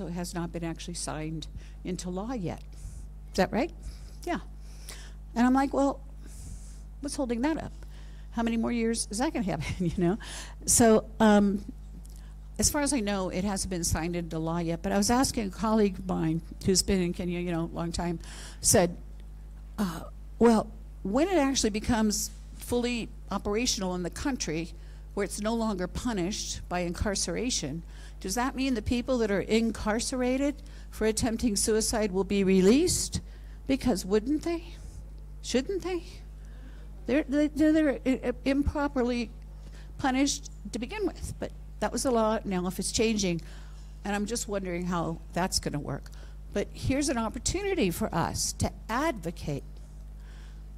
also has not been actually signed into law yet. Is that right? Yeah. And I'm like, well, what's holding that up? How many more years is that going to happen, you know? So as far as I know, it hasn't been signed into law yet, but I was asking a colleague of mine who's been in Kenya, you know, a long time, said, well, when it actually becomes fully operational in the country, where it's no longer punished by incarceration, does that mean the people that are incarcerated for attempting suicide will be released? Because wouldn't they? Shouldn't they? They're improperly punished to begin with, but that was the law. Now if it's changing, and I'm just wondering how that's going to work. But here's an opportunity for us to advocate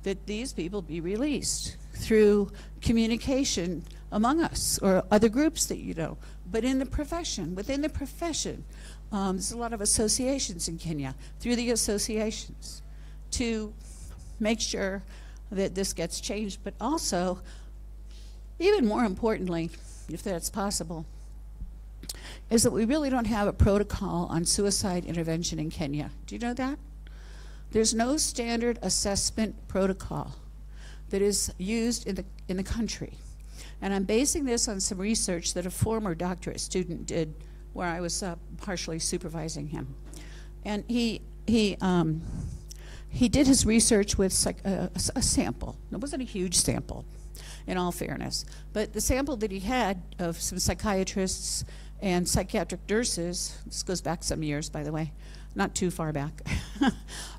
that these people be released through communication among us or other groups that you know, but in the profession, within the profession. There's a lot of associations in Kenya, through the associations, to make sure that this gets changed, but also, even more importantly, if that's possible, is that we really don't have a protocol on suicide intervention in Kenya. Do you know that? There's no standard assessment protocol that is used in the country. And I'm basing this on some research that a former doctorate student did where I was partially supervising him. And he did his research with a sample. It wasn't a huge sample, in all fairness. But the sample that he had of some psychiatrists and psychiatric nurses, this goes back some years, by the way, not too far back,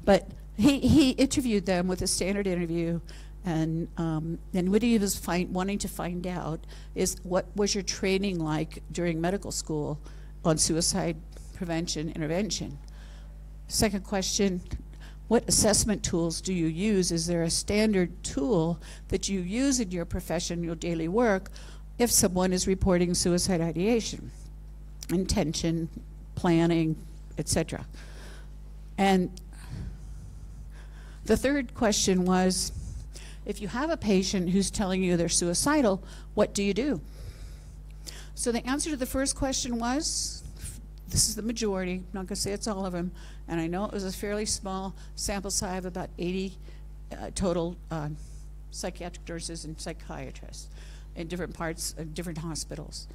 but he interviewed them with a standard interview, and what he was wanting to find out is, what was your training like during medical school on suicide prevention intervention? Second question, what assessment tools do you use? Is there a standard tool that you use in your profession, your daily work, if someone is reporting suicide ideation, intention, planning, etc.? And the third question was, if you have a patient who's telling you they're suicidal, what do you do? So the answer to the first question was, this is the majority, I'm not going to say it's all of them, and I know it was a fairly small sample size of about 80 total psychiatric nurses and psychiatrists in different parts of different hospitals.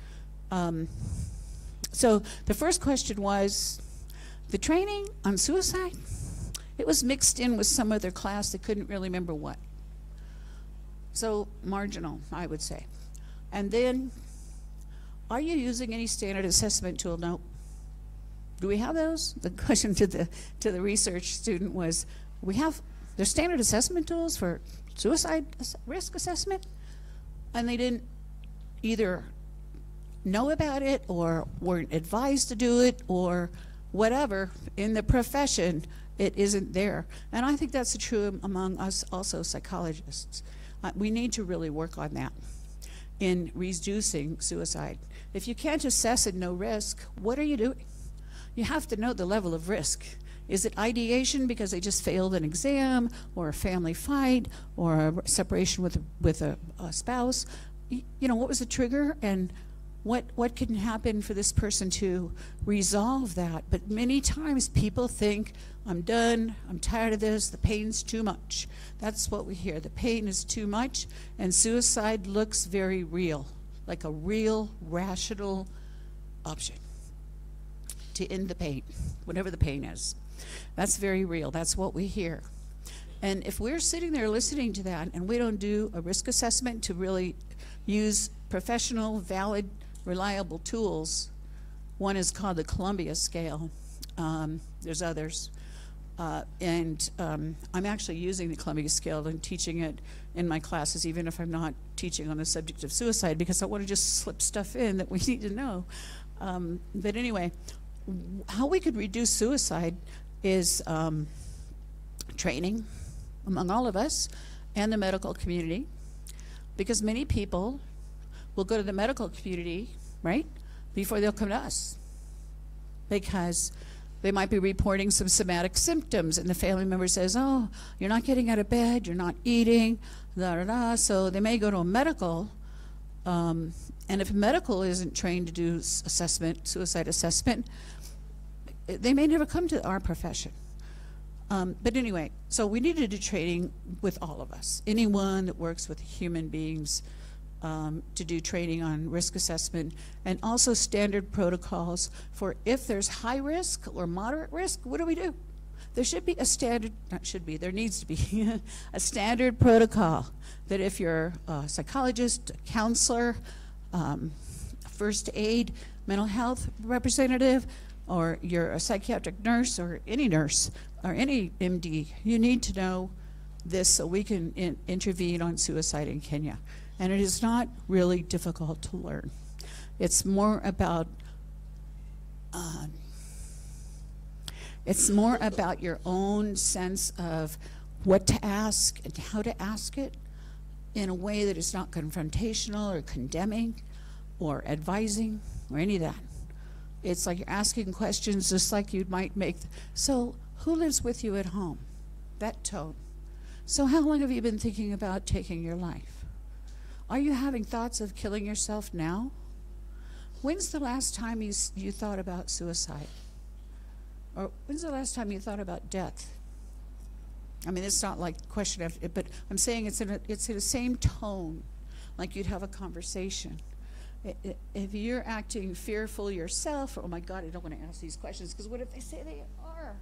So the first question was, the training on suicide, it was mixed in with some other class that couldn't really remember what. So marginal, I would say. And then, are you using any standard assessment tool? No. Do we have those? The question to the research student was, there's standard assessment tools for suicide risk assessment? And they didn't either know about it or weren't advised to do it or whatever. In the profession, it isn't there. And I think that's true among us also psychologists. We need to really work on that in reducing suicide. If you can't assess and know risk, what are you doing? You have to know the level of risk. Is it ideation because they just failed an exam, or a family fight, or a separation with a spouse? You know, what was the trigger, and what can happen for this person to resolve that? But many times people think, I'm done, I'm tired of this, the pain's too much. That's what we hear, the pain is too much, and suicide looks very real, like a real, rational option to end the pain, whatever the pain is. That's very real, that's what we hear. And if we're sitting there listening to that and we don't do a risk assessment to really use professional, valid, reliable tools, one is called the Columbia Scale. There's others. I'm actually using the Columbia Scale and teaching it in my classes, even if I'm not teaching on the subject of suicide, because I want to just slip stuff in that we need to know. But anyway, how we could reduce suicide is training among all of us and the medical community, because many people will go to the medical community, right, before they'll come to us, because they might be reporting some somatic symptoms, and the family member says, oh, you're not getting out of bed, you're not eating, so they may go to a medical, and if medical isn't trained to do assessment, suicide assessment, they may never come to our profession. But anyway, so we need to do training with all of us. Anyone that works with human beings, to do training on risk assessment, and also standard protocols for if there's high risk or moderate risk, what do? There should be a standard, not should be, there needs to be a standard protocol that if you're a psychologist, a counselor, first aid, mental health representative, or you're a psychiatric nurse or any MD, you need to know this so we can intervene on suicide in Kenya. And it is not really difficult to learn. It's more about your own sense of what to ask and how to ask it in a way that is not confrontational or condemning or advising or any of that. It's like you're asking questions just like you might make. So who lives with you at home? That tone. So how long have you been thinking about taking your life? Are you having thoughts of killing yourself now? When's the last time you thought about suicide? Or when's the last time you thought about death? I mean, it's not like a question of it, but I'm saying it's in the same tone, like you'd have a conversation. If you're acting fearful yourself, oh my God, I don't want to ask these questions, because what if they say they are?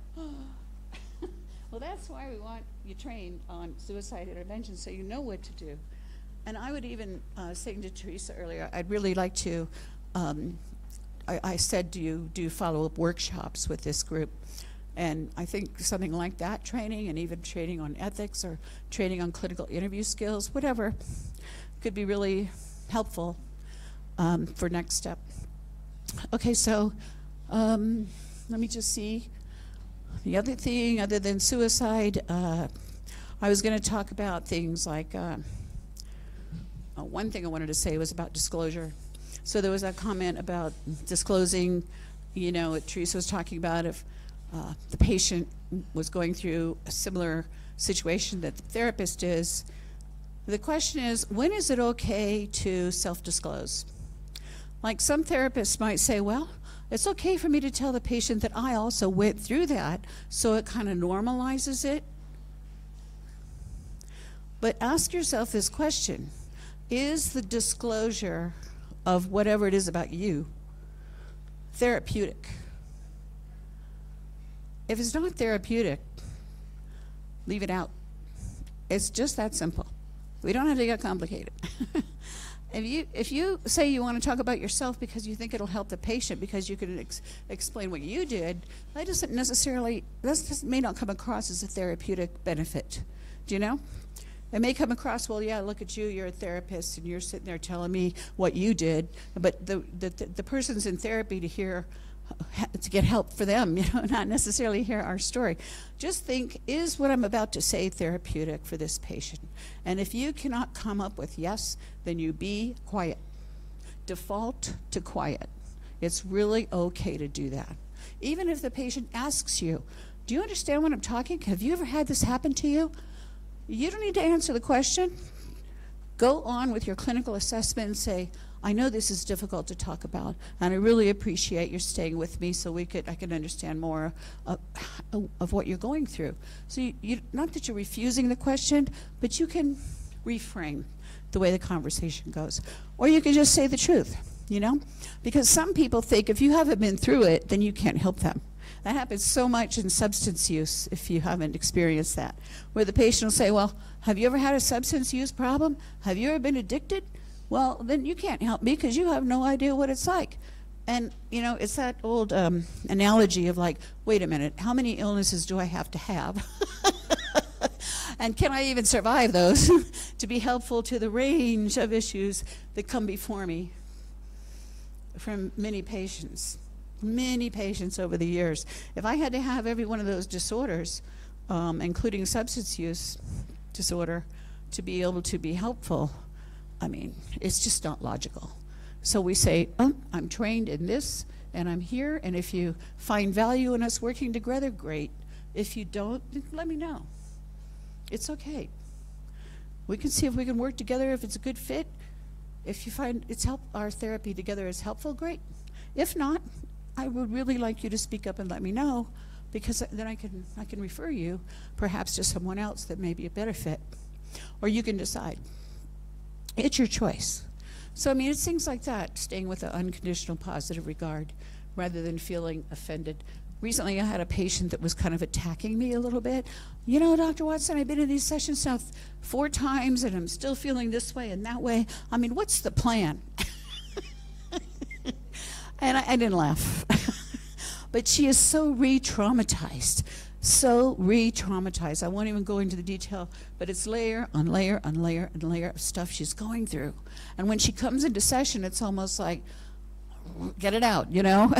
Well, that's why we want you trained on suicide intervention, so you know what to do. And I would even, saying to Teresa earlier, I'd really like to, I said, do you do follow-up workshops with this group? And I think something like that training, and even training on ethics or training on clinical interview skills, whatever, could be really helpful for next step. Okay, so let me just see. The other thing, other than suicide, I was going to talk about things like, one thing I wanted to say was about disclosure. So there was a comment about disclosing, what Teresa was talking about, if the patient was going through a similar situation that the therapist is. The question is, when is it okay to self-disclose? Like some therapists might say, well, it's okay for me to tell the patient that I also went through that, so it kind of normalizes it. But ask yourself this question. Is the disclosure of whatever it is about you therapeutic? If it's not therapeutic, leave it out. It's just that simple. We don't have to get complicated. If you say you want to talk about yourself because you think it'll help the patient because you can explain what you did, that may not come across as a therapeutic benefit. Do you know? It may come across, well, yeah, look at you, you're a therapist, and you're sitting there telling me what you did, but the person's in therapy to get help for them, not necessarily hear our story. Just think, is what I'm about to say therapeutic for this patient? And if you cannot come up with yes, then you be quiet. Default to quiet. It's really okay to do that. Even if the patient asks you, do you understand what I'm talking? Have you ever had this happen to you? You don't need to answer the question. Go on with your clinical assessment and say, I know this is difficult to talk about, and I really appreciate your staying with me so I can understand more of what you're going through. So not that you're refusing the question, but you can reframe the way the conversation goes. Or you can just say the truth, because some people think if you haven't been through it, then you can't help them. That happens so much in substance use, if you haven't experienced that, where the patient will say, well, have you ever had a substance use problem? Have you ever been addicted? Well, then you can't help me because you have no idea what it's like. And, it's that old analogy of like, wait a minute, how many illnesses do I have to have? And can I even survive those to be helpful to the range of issues that come before me from many patients over the years? If I had to have every one of those disorders, including substance use disorder, to be able to be helpful, I mean, it's just not logical. So we say, I'm trained in this, and I'm here, and if you find value in us working together, great. If you don't, then let me know. It's okay. We can see if we can work together, if it's a good fit. If you find our therapy together is helpful, great. If not, I would really like you to speak up and let me know, because then I can refer you perhaps to someone else that may be a better fit. Or you can decide. It's your choice. So, I mean, it's things like that, staying with an unconditional positive regard rather than feeling offended. Recently, I had a patient that was kind of attacking me a little bit. You know, Dr. Watson, I've been in these sessions now 4 times, and I'm still feeling this way and that way. I mean, what's the plan? And I didn't laugh. But she is so re-traumatized. So re-traumatized. I won't even go into the detail, but it's layer on layer on layer and layer of stuff she's going through. And when she comes into session, it's almost like, get it out, you know?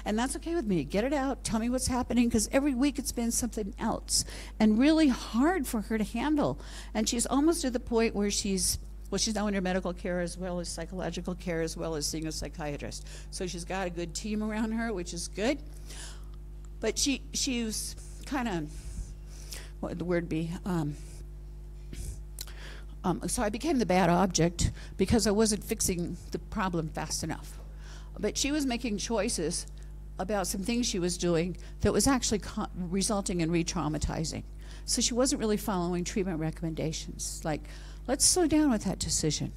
And that's okay with me. Get it out. Tell me what's happening, because every week it's been something else and really hard for her to handle. And she's almost to the point where she's now in her medical care as well as psychological care as well as seeing a psychiatrist. So she's got a good team around her, which is good. But she was kind of, what would the word be? So I became the bad object because I wasn't fixing the problem fast enough. But she was making choices about some things she was doing that was actually resulting in re-traumatizing. So she wasn't really following treatment recommendations. Like, let's slow down with that decision.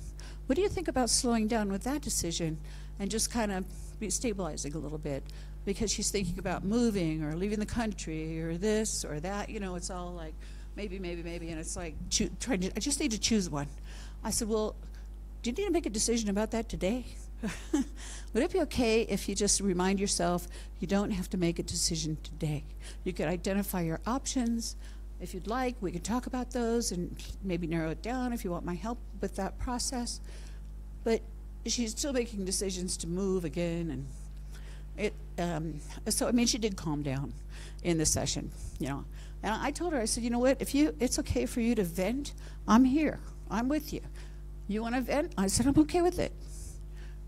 What do you think about slowing down with that decision and just kind of stabilizing a little bit? Because she's thinking about moving or leaving the country or this or that. You know, it's all like maybe, and it's like I just need to choose one. I said, well, do you need to make a decision about that today? Would it be okay if you just remind yourself you don't have to make a decision today? You could identify your options. If you'd like, we could talk about those and maybe narrow it down if you want my help with that process. But she's still making decisions to move again, and so I mean, she did calm down in the session, you know. And I told her, I said, you know what, it's okay for you to vent, I'm here, I'm with you. You want to vent? I said, I'm okay with it.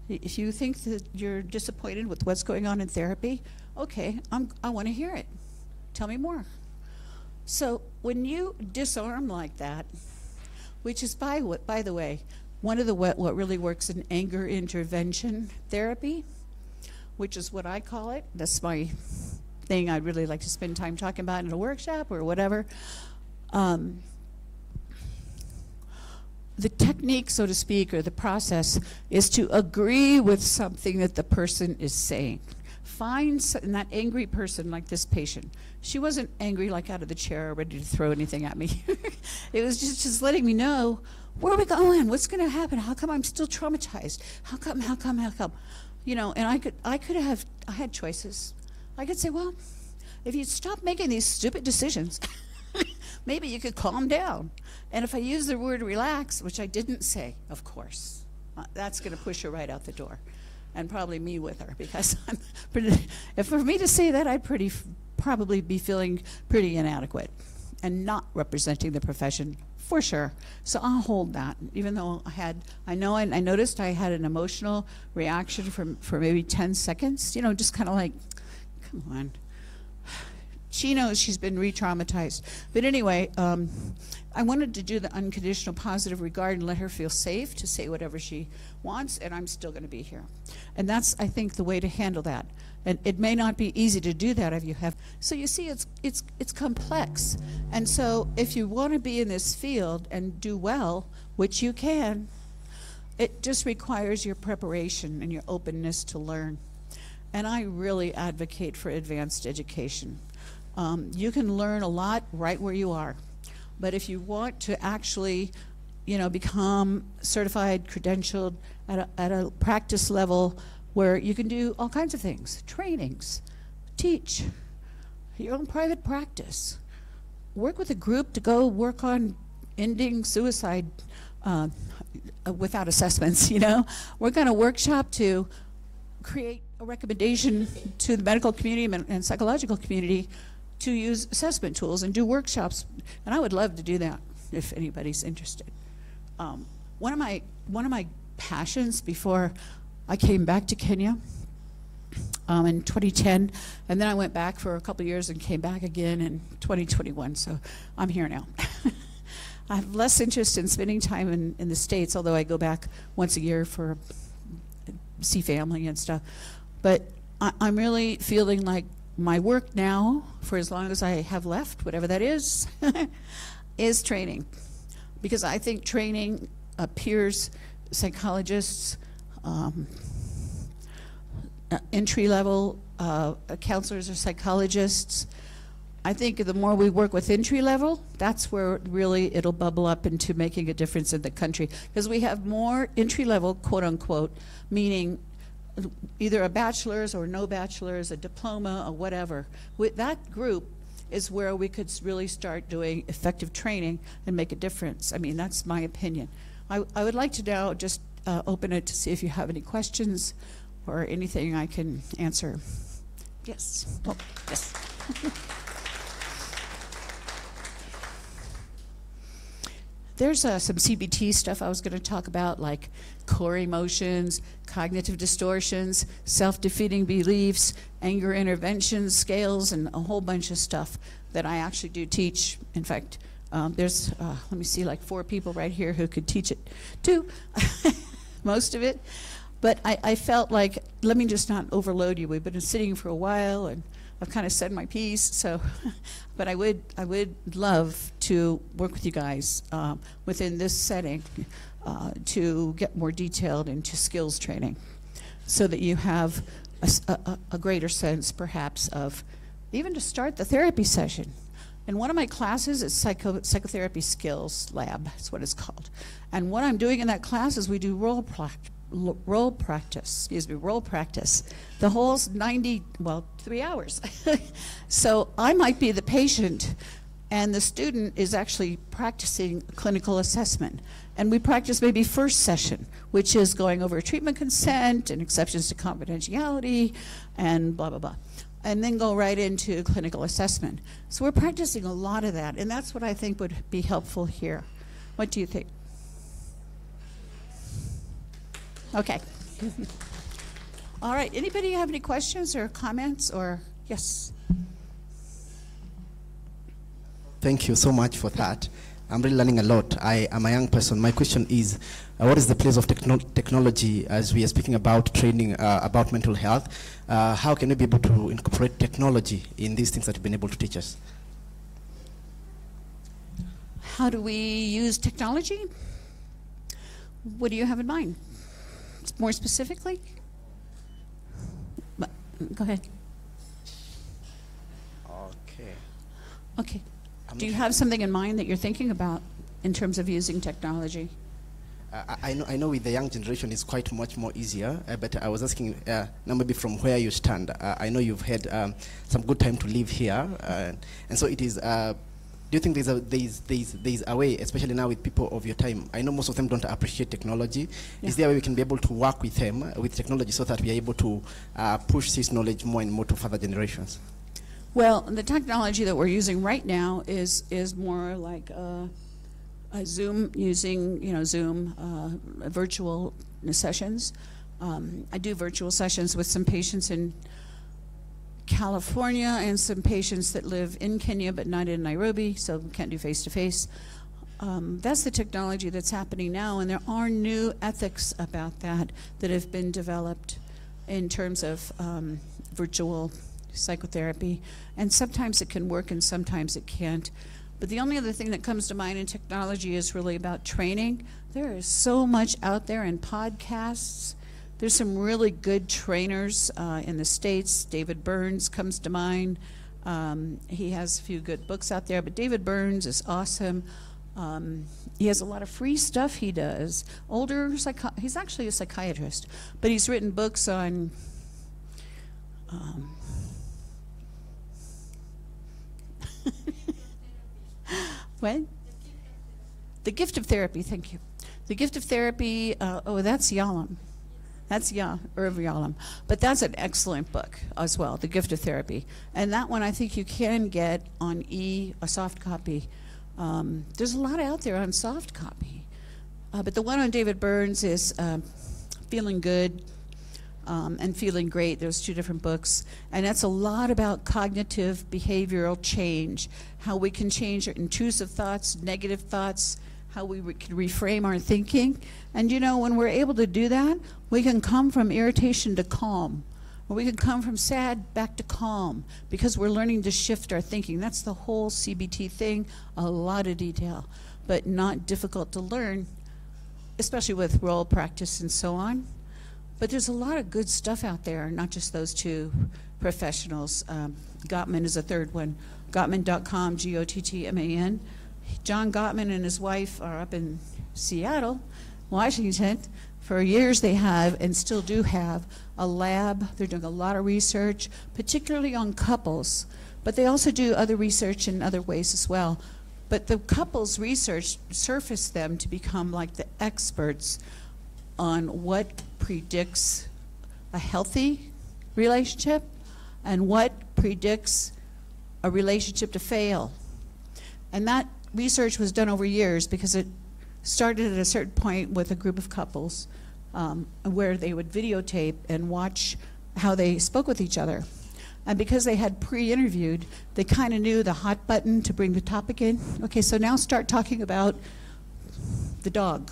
If you think that you're disappointed with what's going on in therapy, okay, I want to hear it. Tell me more. So when you disarm like that, which is by the way, one of the what really works in anger intervention therapy, which is what I call it. That's my thing I'd really like to spend time talking about in a workshop or whatever. The technique, so to speak, or the process is to agree with something that the person is saying. Find that angry person, like this patient. She wasn't angry like out of the chair ready to throw anything at me. It was just letting me know, where are we going? What's going to happen? How come I'm still traumatized? How come? You know, and I had choices. I could say, well, if you stop making these stupid decisions, maybe you could calm down. And if I use the word relax, which I didn't say, of course, that's going to push her right out the door. And probably me with her, because if for me to say that, I'd probably be feeling pretty inadequate and not representing the profession for sure. So I'll hold that, even though I noticed I had an emotional reaction for maybe 10 seconds, you know, just kind of like, come on. She knows she's been re-traumatized. But anyway, I wanted to do the unconditional positive regard and let her feel safe to say whatever she wants, and I'm still going to be here. And that's, I think, the way to handle that. And it may not be easy to do that if you have. So you see, it's complex. And so if you want to be in this field and do well, which you can, it just requires your preparation and your openness to learn. And I really advocate for advanced education. You can learn a lot right where you are. But if you want to actually, you know, become certified, credentialed at a practice level where you can do all kinds of things, trainings, teach, your own private practice, work with a group to go work on ending suicide without assessments, you know. We're going to workshop to create a recommendation to the medical community and psychological community to use assessment tools and do workshops, and I would love to do that if anybody's interested. One of my passions before I came back to Kenya in 2010, and then I went back for a couple of years and came back again in 2021, so I'm here now. I have less interest in spending time in the States, although I go back once a year for see family and stuff. But I'm really feeling like my work now, for as long as I have left, whatever that is, is training. Because I think training peers, psychologists, entry-level counselors or psychologists, I think the more we work with entry level, that's where really it'll bubble up into making a difference in the country. Because we have more entry level, quote unquote, meaning either a bachelor's or no bachelor's, a diploma or whatever. With that group is where we could really start doing effective training and make a difference. I mean, that's my opinion. I would like to now just open it to see if you have any questions or anything I can answer. Yes. Oh, yes. There's some CBT stuff I was going to talk about, like core emotions, cognitive distortions, self-defeating beliefs, anger intervention scales, and a whole bunch of stuff that I actually do teach. In fact, there's, let me see, like 4 people right here who could teach it too, most of it. But I felt like, let me just not overload you. We've been sitting for a while, and I've kind of said my piece, so, but I would love to work with you guys within this setting to get more detailed into skills training, so that you have a greater sense, perhaps, of even to start the therapy session. In one of my classes is psychotherapy skills lab, that's what it's called. And what I'm doing in that class is we do role practice. The whole 3 hours. So I might be the patient, and the student is actually practicing clinical assessment. And we practice maybe first session, which is going over treatment consent and exceptions to confidentiality and blah, blah, blah. And then go right into clinical assessment. So we're practicing a lot of that, and that's what I think would be helpful here. What do you think? Okay. All right, anybody have any questions or comments or, yes? Thank you so much for that. I'm really learning a lot. I am a young person. My question is, what is the place of technology as we are speaking about training about mental health? How can we be able to incorporate technology in these things that you've been able to teach us? How do we use technology? What do you have in mind? More specifically? Go ahead. Okay. Do you have something in mind that you're thinking about in terms of using technology? I know with the young generation it's quite much more easier, but I was asking now maybe from where you stand. I know you've had some good time to live here, and so it is. Do you think there's a way, especially now with people of your time? I know most of them don't appreciate technology. Yeah. Is there a way we can be able to work with them with technology so that we are able to push this knowledge more and more to further generations? Well, the technology that we're using right now is more like a Zoom, using Zoom virtual sessions. I do virtual sessions with some patients in California and some patients that live in Kenya but not in Nairobi, so we can't do face-to-face. That's the technology that's happening now, and there are new ethics about that have been developed in terms of virtual psychotherapy, and sometimes it can work and sometimes it can't. But the only other thing that comes to mind in technology is really about training. There is so much out there in podcasts. There's some really good trainers in the States. David Burns comes to mind. He has a few good books out there, but David Burns is awesome. He has a lot of free stuff he does. He's actually a psychiatrist, but he's written books on what? The Gift of Therapy, thank you. The Gift of Therapy, that's Yalom. That's Irv Yalom. But that's an excellent book as well, The Gift of Therapy. And that one I think you can get on a soft copy. There's a lot out there on soft copy. But the one on David Burns is Feeling Good and Feeling Great. There's 2 different books. And that's a lot about cognitive behavioral change, how we can change our intrusive thoughts, negative thoughts, how we can reframe our thinking. And when we're able to do that, we can come from irritation to calm. where we can come from sad back to calm because we're learning to shift our thinking. That's the whole CBT thing, a lot of detail, but not difficult to learn, especially with role practice and so on. But there's a lot of good stuff out there, not just those two professionals. Gottman is a third one, Gottman.com, Gottman. John Gottman and his wife are up in Seattle, Washington. For years they have and still do have a lab. They're doing a lot of research, particularly on couples, but they also do other research in other ways as well. But the couples research surfaced them to become like the experts on what predicts a healthy relationship and what predicts a relationship to fail. And that research was done over years because it started at a certain point with a group of couples where they would videotape and watch how they spoke with each other. And because they had pre-interviewed, they kind of knew the hot button to bring the topic in. Okay, so now start talking about the dog.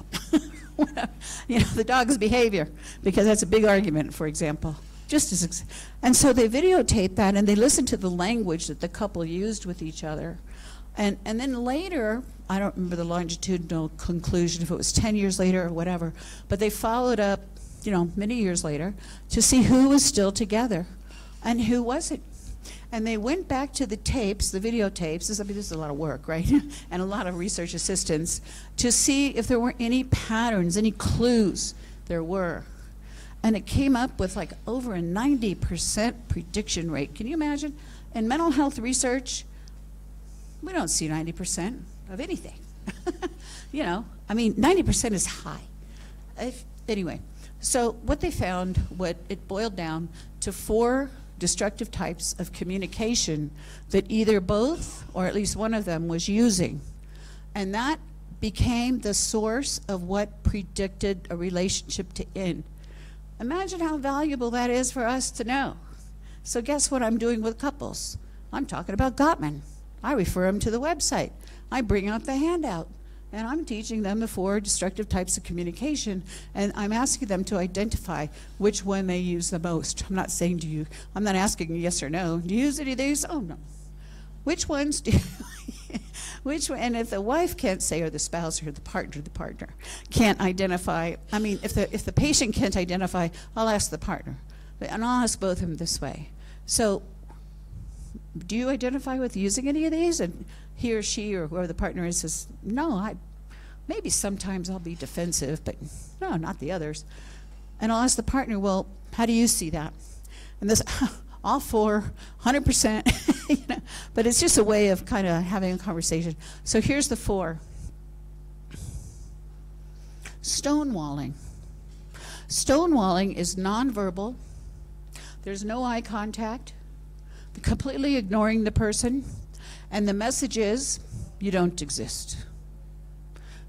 You know, the dog's behavior, because that's a big argument, for example. And so they videotaped that and they listened to the language that the couple used with each other. And then later, I don't remember the longitudinal conclusion, if it was 10 years later or whatever, but they followed up, you know, many years later to see who was still together and who wasn't. And they went back to the tapes, the videotapes, this is a lot of work, right? And a lot of research assistants to see if there were any patterns, any clues there were. And it came up with like over a 90% prediction rate. Can you imagine? In mental health research, we don't see 90% of anything. You know, I mean, 90% is high. Anyway, so what they found, what it boiled down to 4 destructive types of communication that either both or at least one of them was using. And that became the source of what predicted a relationship to end. Imagine how valuable that is for us to know. So guess what I'm doing with couples? I'm talking about Gottman. I refer them to the website. I bring out the handout. And I'm teaching them the 4 destructive types of communication, and I'm asking them to identify which one they use the most. I'm not saying to you, I'm not asking you yes or no. Do you use any of these? Oh, no. Which ones do you, which one? And if the wife can't say, or the spouse, or the partner can't identify, I mean, if the patient can't identify, I'll ask the partner. And I'll ask both of them this way. So, do you identify with using any of these? And he or she or whoever the partner is says, no, maybe sometimes I'll be defensive, but no, not the others. And I'll ask the partner, well, how do you see that? And this, all 4, 100%, you know, but it's just a way of kind of having a conversation. So here's the 4. Stonewalling. Stonewalling is nonverbal. There's no eye contact, completely ignoring the person, and the message is, you don't exist.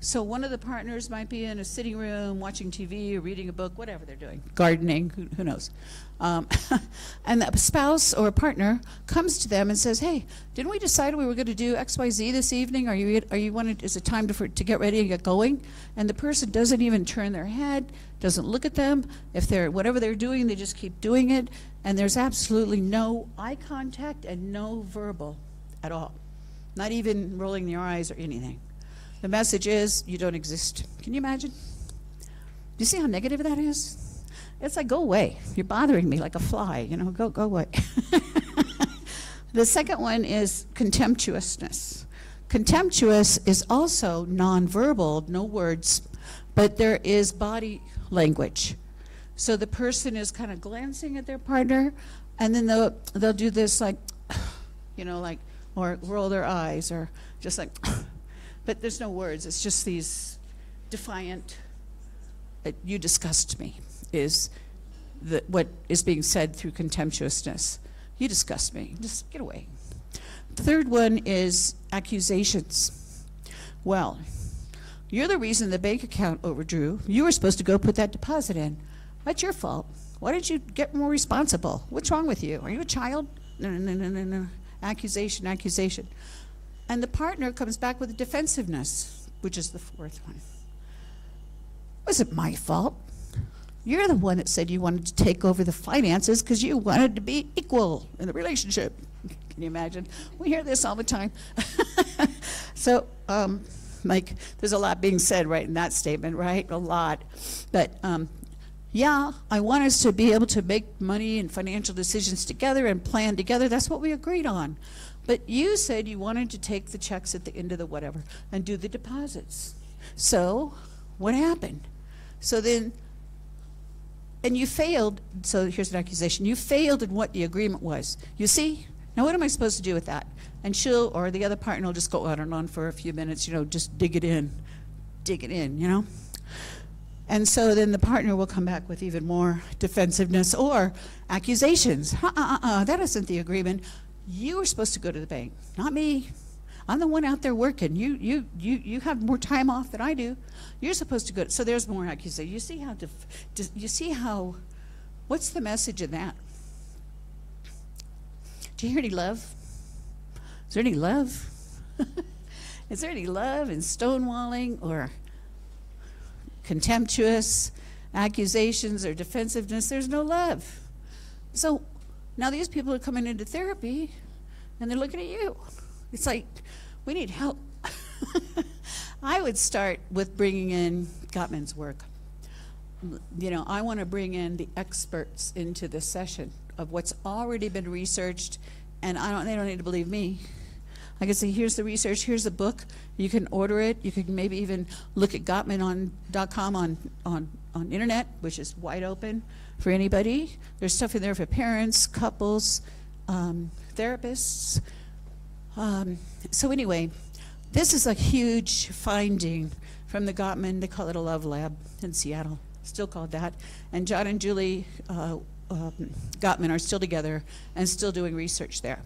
So one of the partners might be in a sitting room watching TV or reading a book, whatever they're doing, gardening, who knows. And the spouse or partner comes to them and says, hey, didn't we decide we were going to do XYZ this evening? Is it time to get ready and get going? And the person doesn't even turn their head, doesn't look at them. If whatever they're doing, they just keep doing it. And there's absolutely no eye contact and no verbal at all. Not even rolling their eyes or anything. The message is, you don't exist. Can you imagine? Do you see how negative that is? It's like, go away. You're bothering me like a fly, you know, go away. The second one is contemptuousness. Contemptuous is also nonverbal, no words, but there is body language. So the person is kind of glancing at their partner, and then they'll do this like, you know, like, or roll their eyes, or just like, but there's no words. It's just these defiant, you disgust me, is what is being said through contemptuousness. You disgust me, just get away. The third one is accusations. Well, you're the reason the bank account overdrew. You were supposed to go put that deposit in. That's your fault. Why didn't you get more responsible? What's wrong with you? Are you a child? No. Accusation. And the partner comes back with defensiveness, which is the 4th one. Was it my fault? You're the one that said you wanted to take over the finances because you wanted to be equal in the relationship. Can you imagine? We hear this all the time. So, like, there's a lot being said right in that statement, right? A lot. But, yeah, I want us to be able to make money and financial decisions together and plan together. That's what we agreed on. But you said you wanted to take the checks at the end of the whatever and do the deposits. So, what happened? So then, and you failed, so here's an accusation. You failed in what the agreement was. You see? Now what am I supposed to do with that? And she'll, or the other partner will just go on and on for a few minutes, just dig it in, And so then the partner will come back with even more defensive or accusations. That isn't the agreement. You were supposed to go to the bank, not me. I'm the one out there working. You have more time off than I do. You're supposed to go. So there's more accusation. You see how, what's the message in that? Do you hear any love? Is there any love? Is there any love in stonewalling or contemptuous accusations or defensiveness? There's no love. So now these people are coming into therapy and they're looking at you. It's like, we need help. I would start with bringing in Gottman's work. I want to bring in the experts into this session of what's already been researched, and they don't need to believe me. I can say, here's the research, here's the book. You can order it. You can maybe even look at Gottman.com on internet, which is wide open for anybody. There's stuff in there for parents, couples, therapists. So anyway, this is a huge finding from the Gottman. They call it a love lab in Seattle, still called that. And John and Julie Gottman are still together and still doing research there.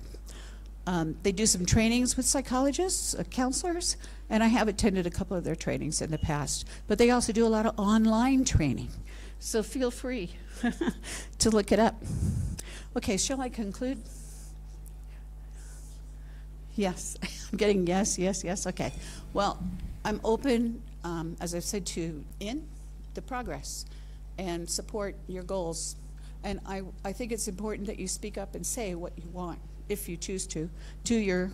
They do some trainings with psychologists, counselors, and I have attended a couple of their trainings in the past. But they also do a lot of online training. So feel free to look it up. Okay, shall I conclude? Yes, I'm getting yes, okay. Well, I'm open, as I've said, to the progress and support your goals. And I think it's important that you speak up and say what you want, if you choose to your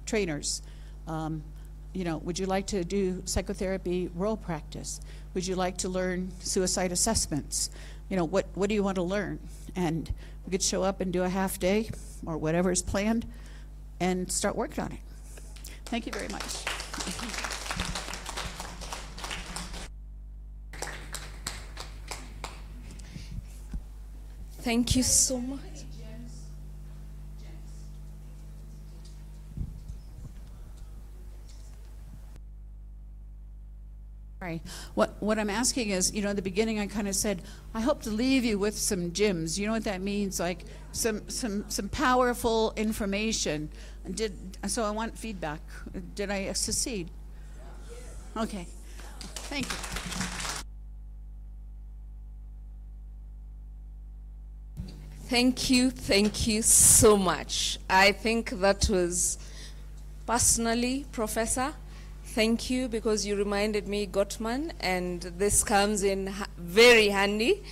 trainers. Would you like to do psychotherapy role practice? Would you like to learn suicide assessments? What do you want to learn? And we could show up and do a half day or whatever is planned and start working on it. Thank you very much. Thank you so much. Sorry. What I'm asking is, in the beginning I kind of said, I hope to leave you with some gems. You know what that means? Like some powerful information. So I want feedback. Did I succeed? Okay. Thank you. Thank you so much. I think that was, personally, Professor, thank you, because you reminded me Gottman, and this comes in very handy.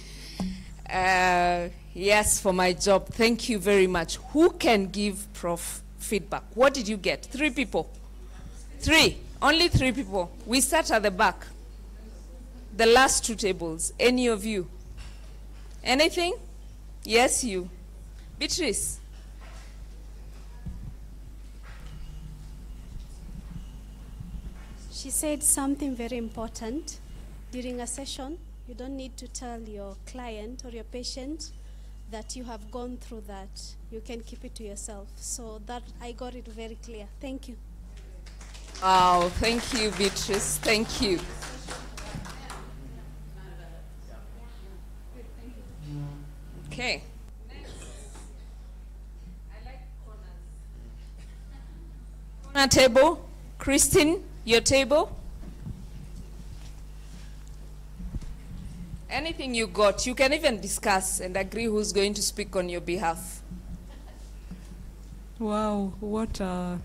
Yes, for my job. Thank you very much. Who can give Prof feedback? What did you get? 3 people? 3? Only 3 people. We start at the back. The last 2 tables. Any of you? Anything? Yes, you. Beatrice. She said something very important during a session. You don't need to tell your client or your patient that you have gone through that. You can keep it to yourself. So that I got it very clear. Thank you. Oh, thank you, Beatrice. Thank you. Okay. Next. I like corners. Corner table. Christine, your table. Anything you got, you can even discuss and agree who's going to speak on your behalf. Wow, what a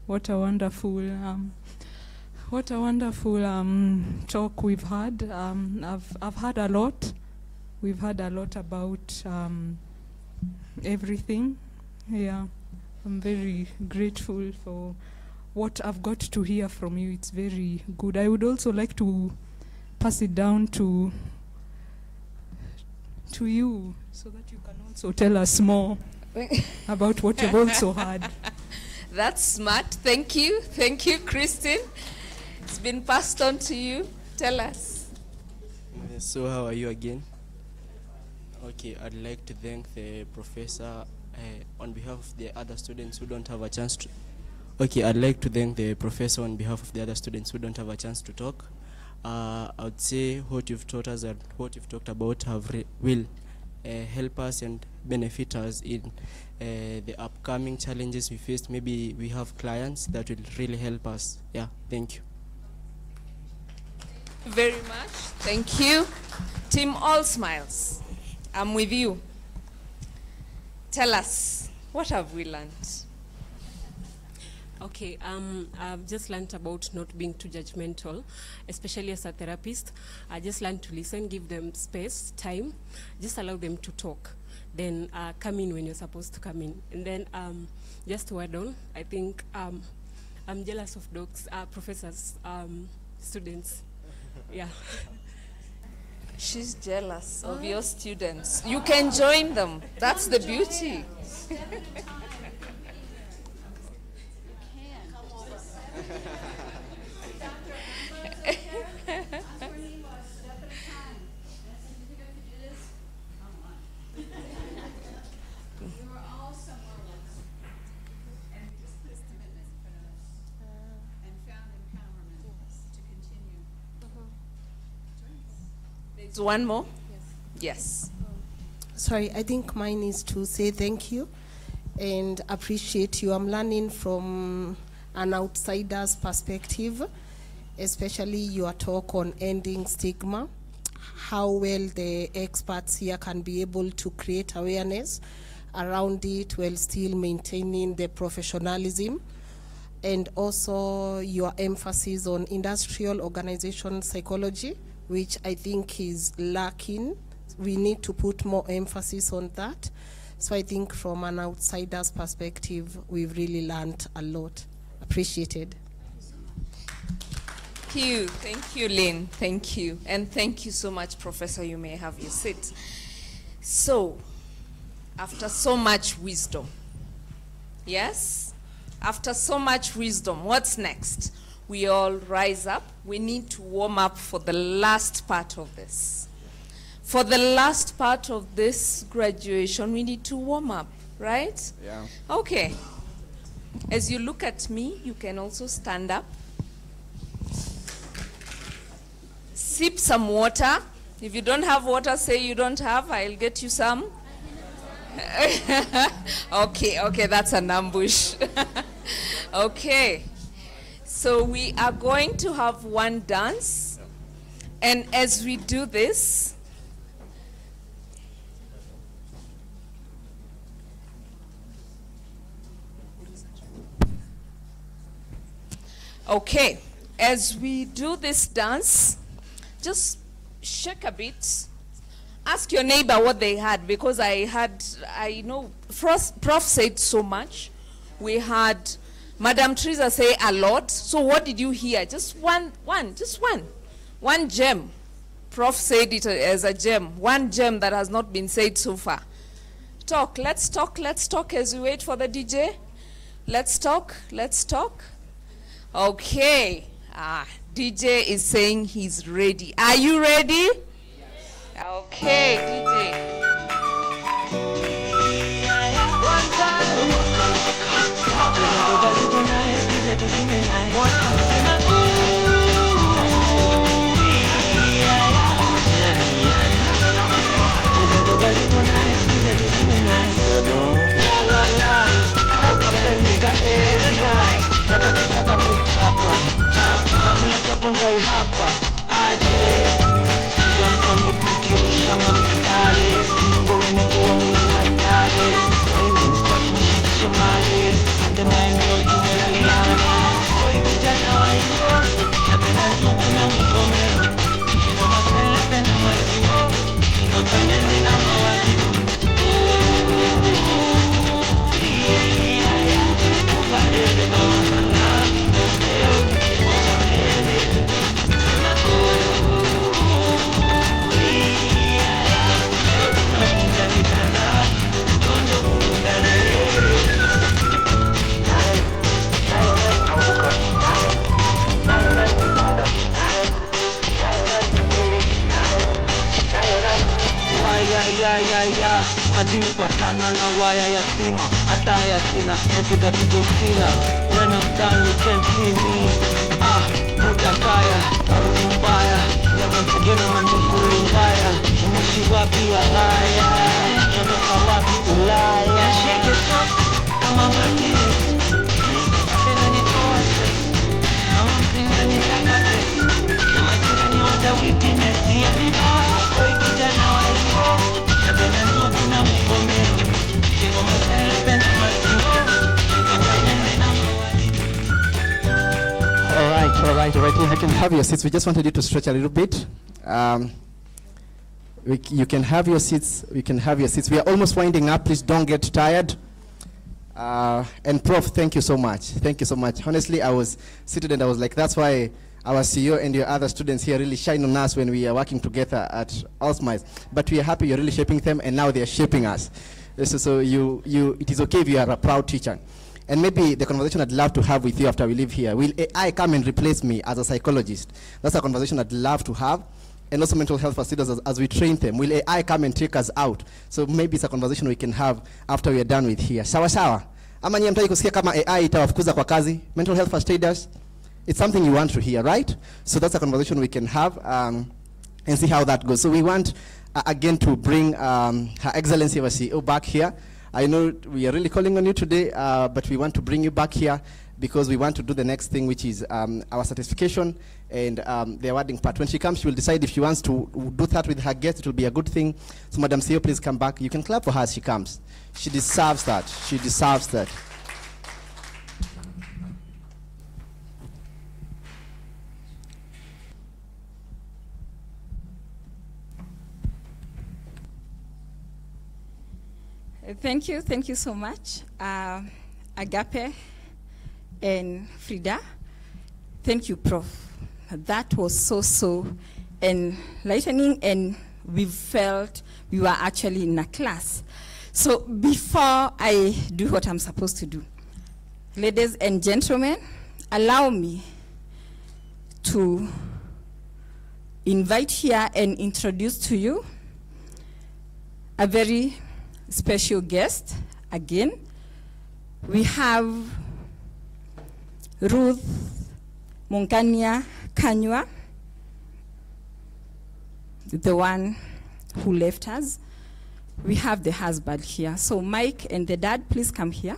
wonderful talk we've had. I've had a lot we've heard a lot about everything. Yeah, I'm very grateful for what I've got to hear from you. It's very good. I would also like to pass it down to you so that you can also tell us more about what you've also heard. That's smart. Thank you. Thank you, Christine. It's been passed on to you. Tell us. So how are you again? Okay, I'd like to thank the professor on behalf of the other students who don't have a chance to... Okay, I'd like to thank the professor on behalf of the other students who don't have a chance to talk. I would say what you've taught us and what you've talked about will help us and benefit us in the upcoming challenges we faced. Maybe we have clients that will really help us. Yeah, thank you. Very much. Thank you. Team All Smiles, I'm with you. Tell us, what have we learned? Okay, I've just learned about not being too judgmental, especially as a therapist. I just learned to listen, give them space, time, just allow them to talk. Then come in when you're supposed to come in. And then just to add on, I think I'm jealous of docs, professors, students. Yeah. She's jealous of your students. You can join them. That's the beauty. There's one more? Yes. Sorry, I think mine is to say thank you and appreciate you. I'm learning from an outsider's perspective, especially your talk on ending stigma, how well the experts here can be able to create awareness around it while still maintaining the professionalism, and also your emphasis on industrial organization psychology, which I think is lacking. We need to put more emphasis on that. So I think from an outsider's perspective, we've really learned a lot. Appreciated. Thank you, Lynn. Thank you. And thank you so much, Professor. You may have your seat. So, after so much wisdom, yes? After so much wisdom, what's next? We all rise up. We need to warm up for the last part of this. For the last part of this graduation, we need to warm up, right? Yeah. Okay. As you look at me, you can also stand up. Sip some water. If you don't have water, say you don't have. I'll get you some. Okay, that's an ambush. Okay. So we are going to have one dance. And as we do this, okay, as we do this dance, just shake a bit. Ask your neighbor what they had, because I know Prof said so much. We had Madam Teresa say a lot. So what did you hear? Just one gem. Prof said it as a gem. One gem that has not been said so far. Let's talk as we wait for the DJ. Let's talk. Okay. DJ is saying he's ready. Are you ready? Yes. Okay, DJ. Thank you. Ana na waya ya simu, hata ya sina, napiga pigo sina. When I'm done you can't see me. Utakaya, mbaya, yamepigana manukuri mbaya. Umeishi wapi ya haya, yameka wapi Ulaya. Shake it up, kama makini. Tena nitoase, kama mpinga nitakate. Kama tena niwanda witness, ya vibaya. Koi kijana wa hivyo, napenda nyote na mgomero. Kingo masere spend masimo, kifanya na mawali. All right. You can have your seats. We just wanted you to stretch a little bit. You can have your seats. We can have your seats. We are almost winding up. Please don't get tired. And Prof, thank you so much. Thank you so much. Honestly, I was seated and I was like, that's why our CEO and your other students here really shine on us when we are working together at All Smiles. But we are happy you're really shaping them, and now they are shaping us. So it is okay if you are a proud teacher. And maybe the conversation I'd love to have with you after we leave here, will AI come and replace me as a psychologist? That's a conversation I'd love to have. And also mental health facilitators as we train them. Will AI come and take us out? So maybe it's a conversation we can have after we are done with here. Sawa sawa. Ama nyie mtaki kusikia kama AI itawafukuza kwa kazi? Mental health facilitators? It's something you want to hear, right? So that's a conversation we can have and see how that goes. So we want, again, to bring Her Excellency our CEO back here. I know we are really calling on you today, but we want to bring you back here because we want to do the next thing, which is our certification and the awarding part. When she comes, she will decide if she wants to do that with her guests. It will be a good thing. So Madam CEO, please come back. You can clap for her as she comes. She deserves that. She deserves that. Thank you so much, Agape and Frida. Thank you, Prof. That was so enlightening, and we felt we were actually in a class. So before I do what I'm supposed to do, ladies and gentlemen, allow me to invite here and introduce to you a very special guest. Again, we have Ruth Mungania Kanywa, the one who left us. We have the husband here. So Mike and the dad, please come here.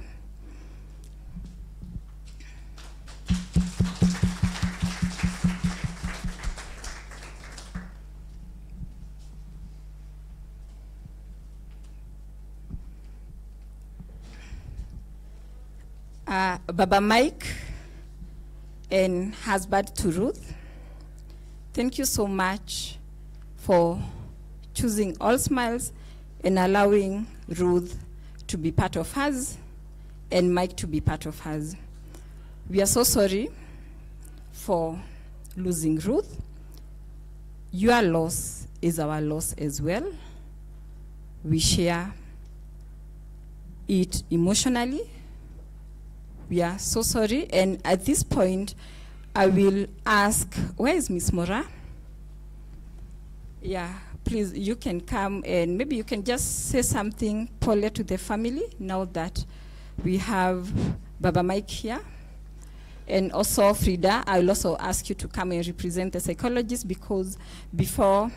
Baba Mike and husband to Ruth, thank you so much for choosing All Smiles and allowing Ruth to be part of us and Mike to be part of us. We are so sorry for losing Ruth. Your loss is our loss as well. We share it emotionally. We are so sorry, and at this point, I will ask, where is Miss Mora? Yeah, please, you can come and maybe you can just say something, Paula, to the family, now that we have Baba Mike here. And also, Frida, I will also ask you to come and represent the psychologist, because before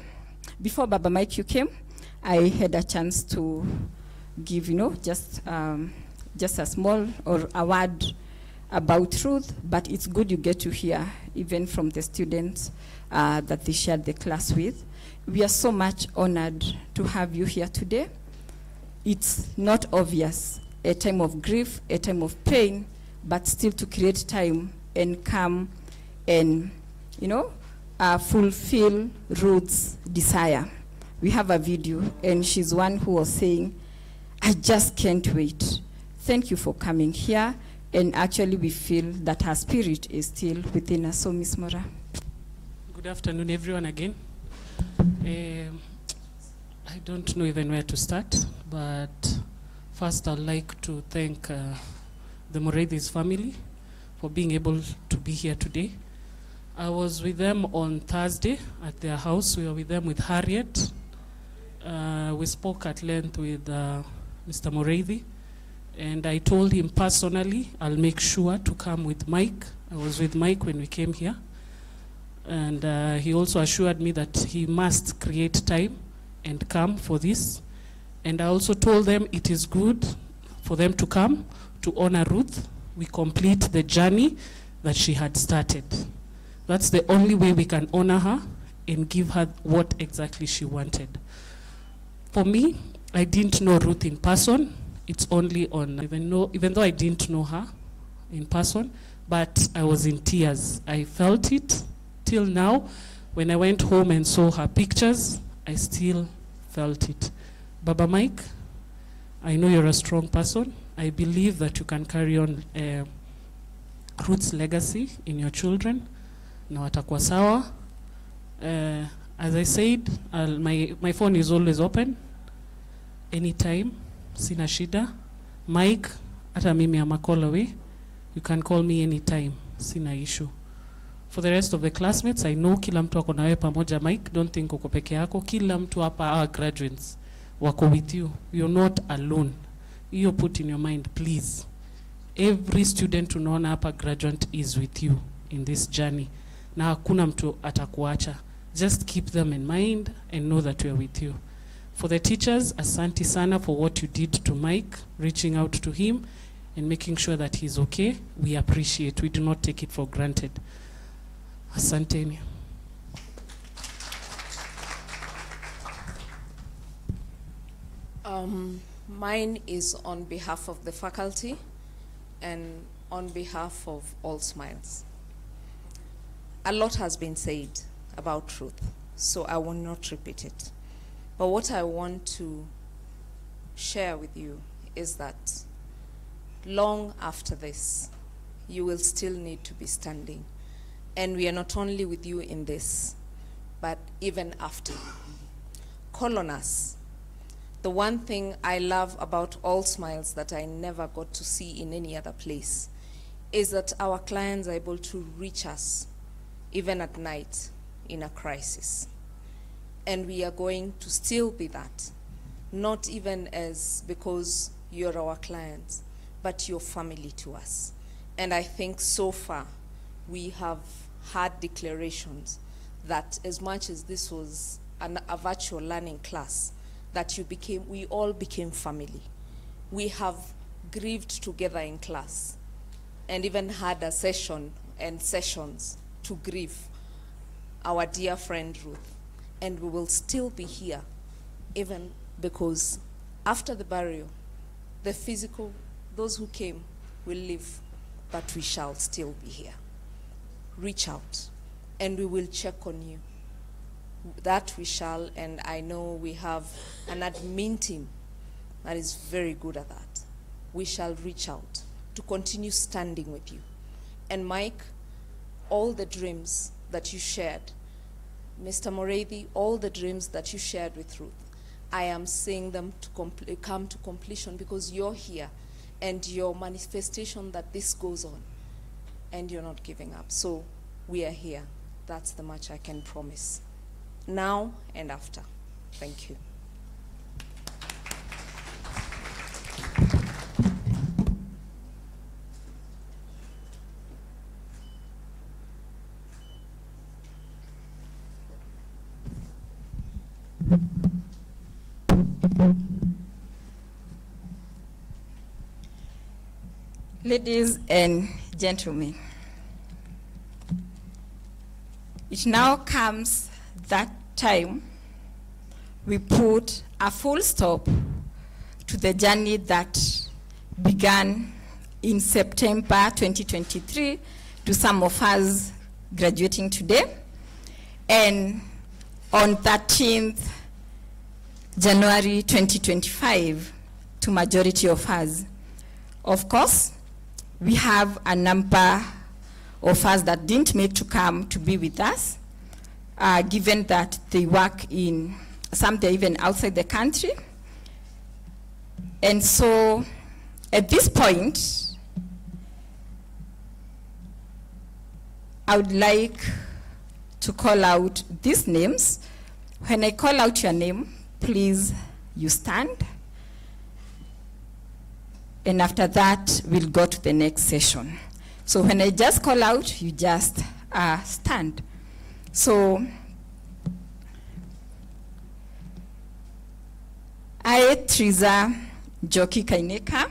Baba Mike you came, I had a chance to give, just a small or a word about truth, but it's good you get to hear even from the students that they shared the class with. We are so much honored to have you here today. It's not obvious, a time of grief, a time of pain, but still to create time and come and, fulfill Ruth's desire. We have a video, and she's one who was saying, I just can't wait. Thank you for coming here, and actually we feel that her spirit is still within us. So, Ms. Mora. Good afternoon, everyone, again. I don't know even where to start, but first I'd like to thank the Moredis family for being able to be here today. I was with them on Thursday at their house. We were with them with Harriet. We spoke at length with Mr. Moreithi, and I told him personally I'll make sure to come with Mike. I was with Mike when we came here, and he also assured me that he must create time and come for this. And I also told them it is good for them to come to honor Ruth. We complete the journey that she had started. That's the only way we can honor her and give her what exactly she wanted. For me, I didn't know Ruth in person. It's only on, even though I didn't know her in person, but I was in tears. I felt it till now. When I went home and saw her pictures, I still felt it. Baba Mike, I know you're a strong person. I believe that you can carry on Ruth's legacy in your children. Na watakuwa sawa. As I said, my phone is always open. Anytime, sina shida. Mike, hata mimi am a call away. You can call me anytime, sina issue. For the rest of the classmates, I know kila mtu ako na wewe pamoja. Mike, don't think uko peke yako. Kila mtu hapa, our graduates, wako with you. You're not alone. You put in your mind, please. Every student unaona hapa graduate is with you in this journey. Na hakuna mtu atakuacha. Just keep them in mind and know that we are with you. For the teachers, asante sana for what you did to Mike, reaching out to him and making sure that he's okay. We appreciate. We do not take it for granted. Asanteni. Mine is on behalf of the faculty and on behalf of All Smiles. A lot has been said about Ruth, so I will not repeat it. But what I want to share with you is that long after this, you will still need to be standing. And we are not only with you in this, but even after. Call on us. The one thing I love about All Smiles that I never got to see in any other place is that our clients are able to reach us even at night in a crisis. And we are going to still be that, not even as because you're our clients, but your family to us. And I think so far we have had declarations that as much as this was a virtual learning class, that we all became family. We have grieved together in class and even had a session and sessions to grieve our dear friend Ruth. And we will still be here, even because after the burial, the physical, those who came will leave, but we shall still be here. Reach out, and we will check on you. That we shall, and I know we have an admin team that is very good at that. We shall reach out to continue standing with you. And Mike, all the dreams that you shared, Mr. Moreithi, all the dreams that you shared with Ruth, I am seeing them to come to completion because you're here and your manifestation that this goes on and you're not giving up. So we are here. That's the much I can promise. Now and after. Thank you. Ladies and gentlemen, it now comes that time we put a full stop to the journey that began in September 2023 to some of us graduating today, and on 13th January 2025 to majority of us. Of course, we have a number of us that didn't make to come to be with us, given that they work in, some they're even outside the country. And so at this point, I would like to call out these names. When I call out your name, please, you stand. and after that, we'll go to the next session. So when I just call out, you just stand. So I, Teresa Joki Kaineka,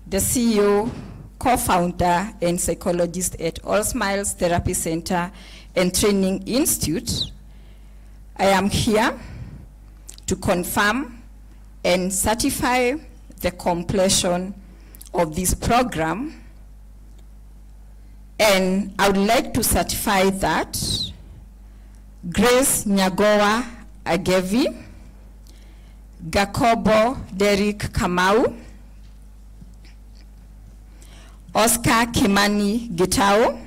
the CEO, co-founder, and psychologist at All Smiles Therapy Center and Training Institute, I am here to confirm and certify the completion of this program. And I would like to certify that Grace Nyagoa Agevi, Gakobo Derek Kamau, Oscar Kimani Gitao,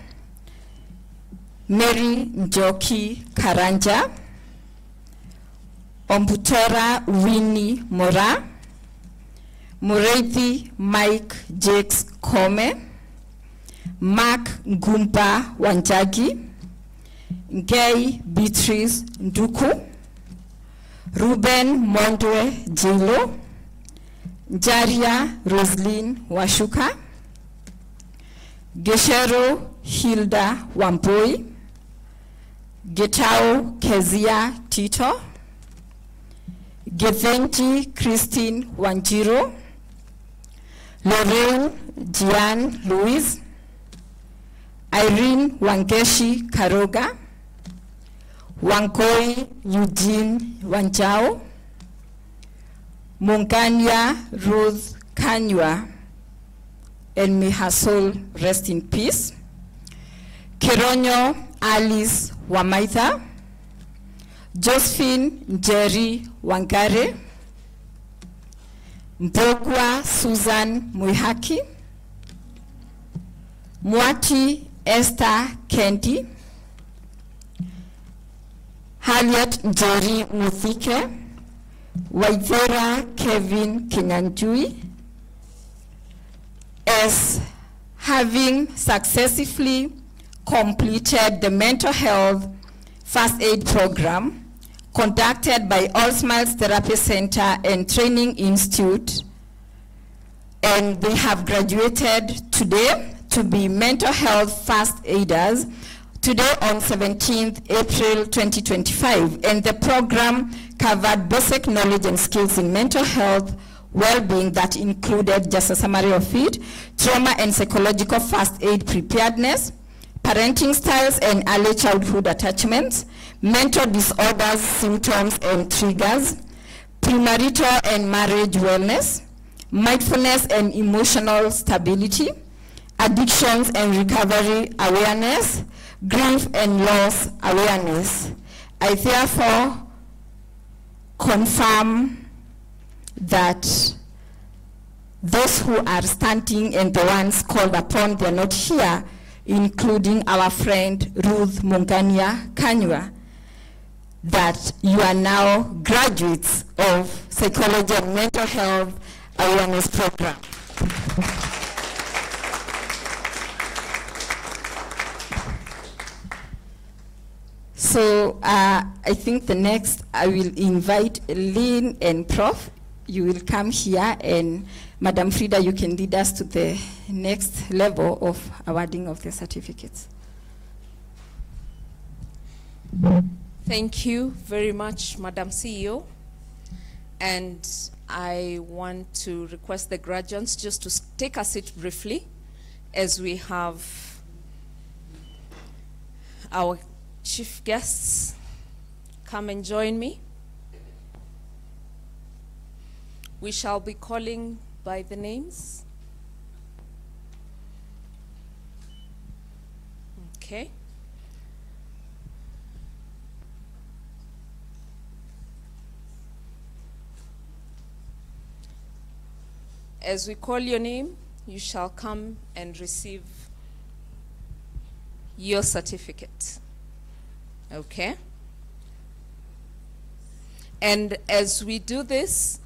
Mary Njoki Karanja, Ombutora Winnie Mora, Mureithi Mike Jakes Kome, Mark Ngumba Wanjagi, Gay Beatrice Nduku, Ruben Mondwe Jilo, Jaria Roslyn Washuka, Geshero Hilda Wambui, Getao Kezia Tito, Gethenji Christine Wanjiro, Lorraine Jian Louise, Irene Wangeshi Karoga, Wankoi Eugene Wanjao, Mungania Ruth Kanywa, and may her soul rest in peace. Kironyo Alice Wamaitha, Josephine Njeri Wangare, Mbogwa Susan Muihaki, Mwati Esther Kendi, Harriet Njeri Muthike, Waithera Kevin Kinyanjui, as having successfully completed the mental health first aid program conducted by All Smiles Therapy Center and Training Institute, and they have graduated today to be mental health first aiders today on 17th April 2025, and the program covered basic knowledge and skills in mental health well-being that included, just a summary of it, trauma and psychological first aid preparedness, parenting styles and early childhood attachments, mental disorders, symptoms and triggers, premarital and marriage wellness, mindfulness and emotional stability, addictions and recovery awareness, grief and loss awareness. I therefore confirm that those who are standing and the ones called upon, they're not here, including our friend Ruth Mungania Kanywa, that you are now graduates of Psychology and Mental Health Awareness Program. So I think the next, I will invite Lynn and Prof. You will come here, and Madam Frida, you can lead us to the next level of awarding of the certificates. Thank you very much, Madam CEO. And I want to request the graduates just to take a seat briefly as we have our chief guests come and join me. We shall be calling by the names. Okay. As we call your name, you shall come and receive your certificate. Okay? And as we do this,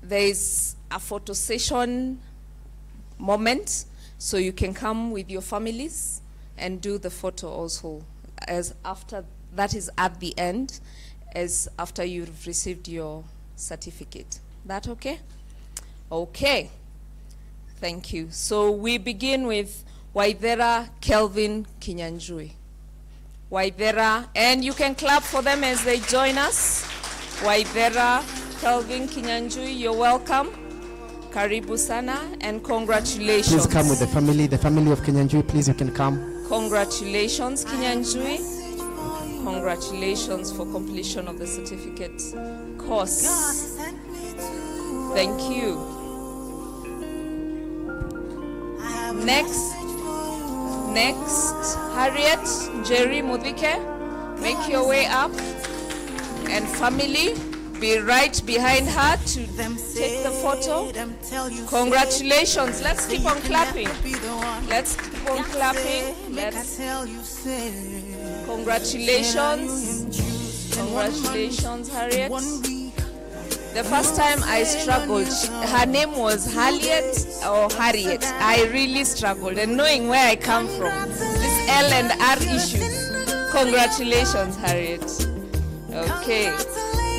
there is a photo session moment, so you can come with your families and do the photo also, as after, that is at the end, as after you've received your certificate. That okay? Okay. Thank you. So we begin with Waithera Kelvin Kinyanjui. Waithera, and you can clap for them as they join us. Waithera Kelvin Kinyanjui, you're welcome. Karibu sana, and congratulations. Please come with the family of Kinyanjui. Please, you can come. Congratulations, Kinyanjui. Congratulations for completion of the certificate course. Thank you. Next, Harriet Jerry Mudike, make your way up, and family, be right behind her to take the photo. Congratulations. Let's keep on clapping. Let's keep on clapping. Congratulations. Congratulations, Harriet. The first time I struggled, her name was Harriet or Harriet. I really struggled, and knowing where I come from, this L and R issues. Congratulations, Harriet. Okay.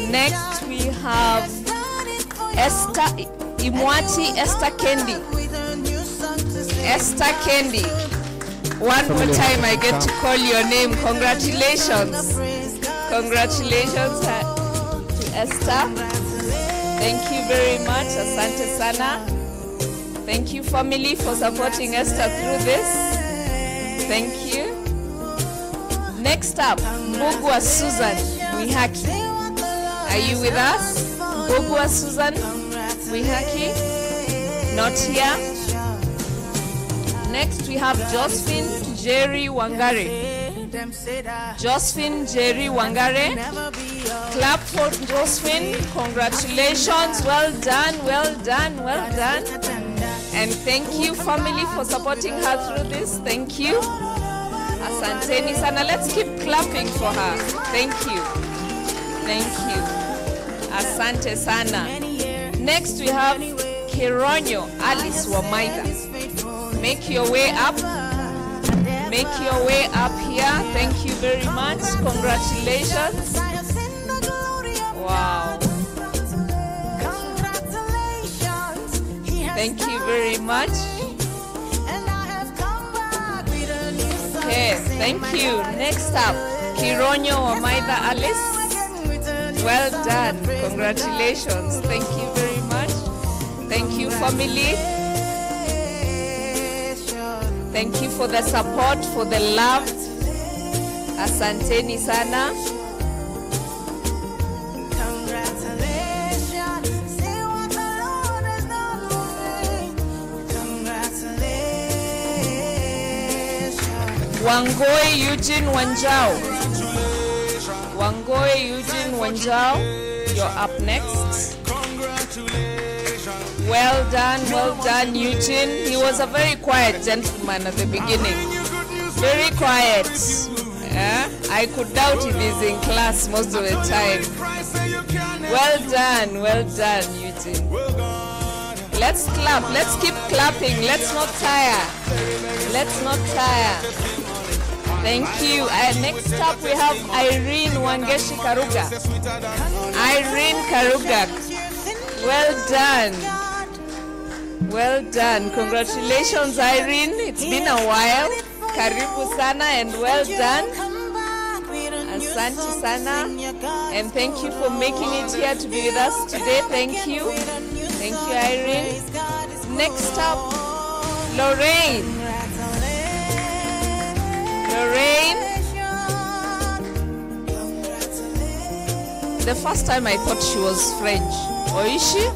Next we have Esther Imwati, Esther Kendi. Esther Kendi. One more time I get to call your name. Congratulations. Congratulations to Esther. Thank you very much. Asante sana. Thank you, family, for supporting Esther through this. Thank you. Next up, Mbugua Susan Wihaki. Are you with us? Mbugua Susan Wihaki? Not here. Next we have Josephine Jerry Wangare. Josephine Jerry Wangare. Clap for Josephine. Congratulations. Well done, well done, well done. And thank you, family, for supporting her through this. Thank you. Asanteni sana. Let's keep clapping for her. Thank you. Thank you. Asante sana. Next we have Kironyo Alice Wamaida. Make your way up. Make your way up here. Thank you very much. Congratulations. Wow. Thank you very much. Okay, thank you. Next up, Kironyo Wamaida Alice. Well done. Congratulations. Thank you very much. Thank you, family. Thank you for the support, for the love. Asanteni sana. Wangoi Eugene Wanjao. Wangoi Eugene Wanjao, you're up next. Well done, Eugene. He was a very quiet gentleman at the beginning. Very quiet. Yeah? I could doubt if he's in class most of the time. Well done, Eugene. Let's clap. Let's keep clapping. Let's not tire. Let's not tire. Thank you. Next up we have Irene Wangeshi Karuga. Irene Karuga. Well done. Well done. Congratulations, Irene. It's been a while. Karibu sana and well done. Asante sana. And thank you for making it here to be with us today. Thank you. Thank you, Irene. Next up, Lorraine. Lorraine. The first time I thought she was French. Or is she?